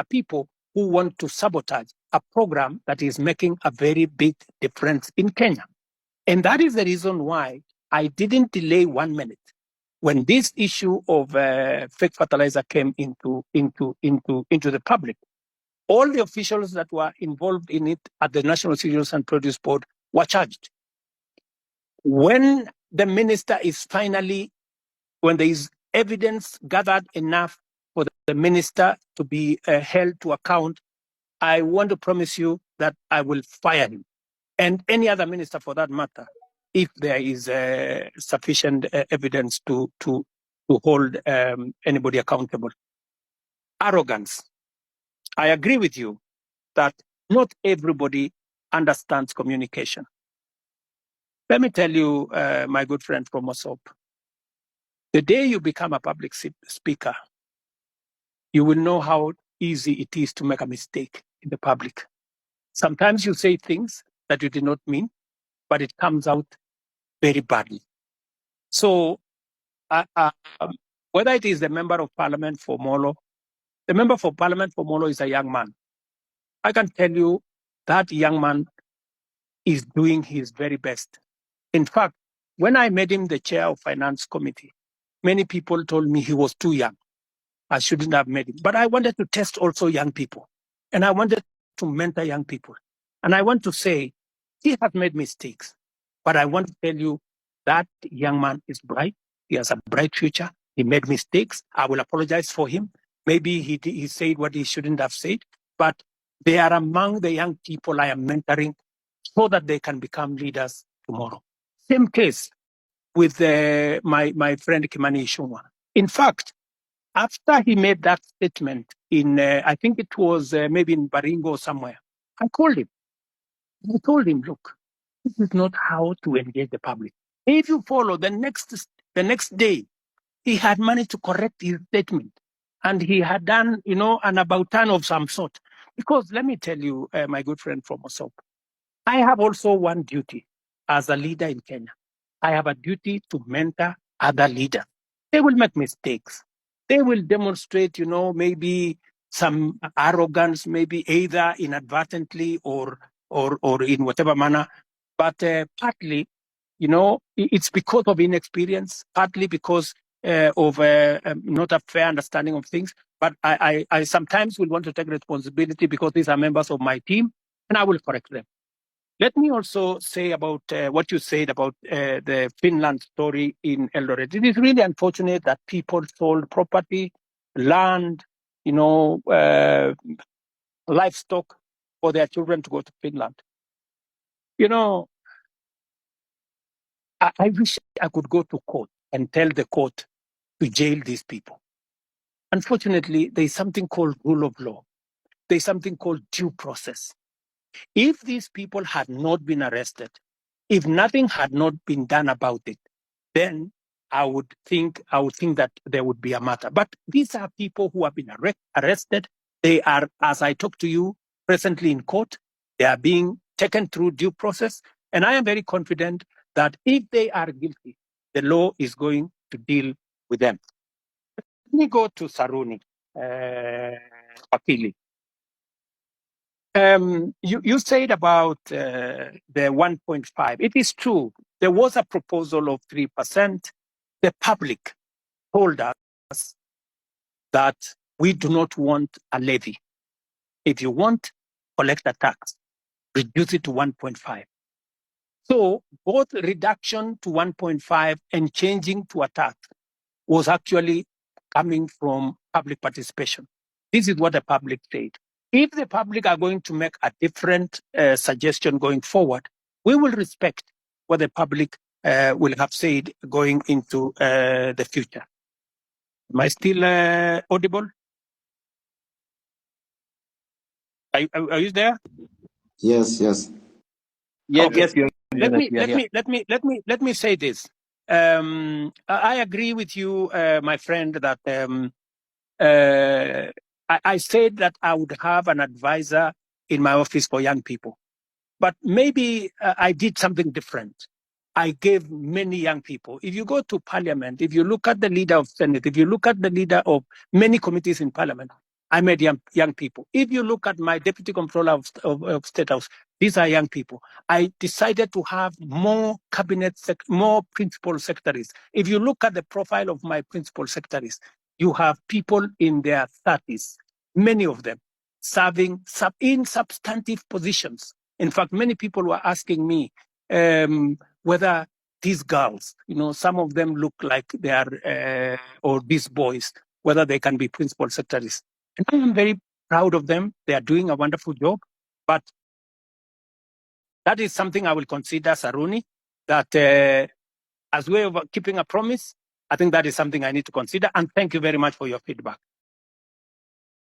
people who want to sabotage a program that is making a very big difference in Kenya. And that is the reason why I didn't delay 1 minute. When this issue of fake fertilizer came into the public, all the officials that were involved in it at the National Cereals and Produce Board were charged. When the minister is finally, when there is evidence gathered enough for the minister to be held to account, I want to promise you that I will fire him and any other minister for that matter, if there is sufficient evidence to hold anybody accountable. Arrogance. I agree with you that not everybody understands communication. Let me tell you, my good friend from Mosop, the day you become a public speaker, you will know how easy it is to make a mistake in the public. Sometimes you say things that you did not mean, but it comes out very badly. So whether it is the member of parliament for Molo, the member for parliament for Molo is a young man. I can tell you that young man is doing his very best. In fact, when I made him the chair of finance committee, many people told me he was too young. I shouldn't have made him. But I wanted to test also young people. And I wanted to mentor young people. And I want to say, he has made mistakes. But I want to tell you that young man is bright. He has a bright future. He made mistakes. I will apologize for him. Maybe he said what he shouldn't have said. But they are among the young people I am mentoring so that they can become leaders tomorrow. Same case with my friend Kimani Ichung'wah. In fact, after he made that statement in, I think it was maybe in Baringo or somewhere, I called him. I told him, look, this is not how to engage the public. If you follow the next day, he had managed to correct his statement. And he had done, an about turn of some sort. Because let me tell you, my good friend from Osop, I have also one duty as a leader in Kenya. I have a duty to mentor other leaders. They will make mistakes. They will demonstrate, maybe some arrogance, maybe either inadvertently or in whatever manner. But partly, it's because of inexperience, partly because of not a fair understanding of things. But I sometimes will want to take responsibility because these are members of my team, and I will correct them. Let me also say about what you said about the Finland story in Eldoret. It is really unfortunate that people sold property, land, livestock for their children to go to Finland. I wish I could go to court and tell the court to jail these people. Unfortunately, there is something called rule of law. There is something called due process. If these people had not been arrested, if nothing had not been done about it, then I would think that there would be a matter. But these are people who have been arrested. They are, as I talk to you, presently in court. They are being taken through due process. And I am very confident that if they are guilty, the law is going to deal with them. Let me go to Saruni, Wakili. You said about the 1.5. It is true. There was a proposal of 3%. The public told us that we do not want a levy. If you want, collect a tax, reduce it to 1.5. So both reduction to 1.5 and changing to a tax was actually coming from public participation. This is what the public said. If the public are going to make a different suggestion going forward, we will respect what the public will have said going into the future. Am I still audible? Are you there? Yes. Yes, Okay. yes, you're Let me say this. I agree with you, my friend, that I said that I would have an advisor in my office for young people. But maybe I did something different. I gave many young people. If you go to parliament, if you look at the leader of Senate, if you look at the leader of many committees in parliament, I met young people. If you look at my deputy comptroller of State House, these are young people. I decided to have more more principal secretaries. If you look at the profile of my principal secretaries, you have people in their 30s, many of them serving in substantive positions. In fact, many people were asking me whether these girls, some of them look like they are, or these boys, whether they can be principal secretaries. And I am very proud of them. They are doing a wonderful job. But that is something I will consider, Saruni, that as way of keeping a promise, I think that is something I need to consider. And thank you very much for your feedback.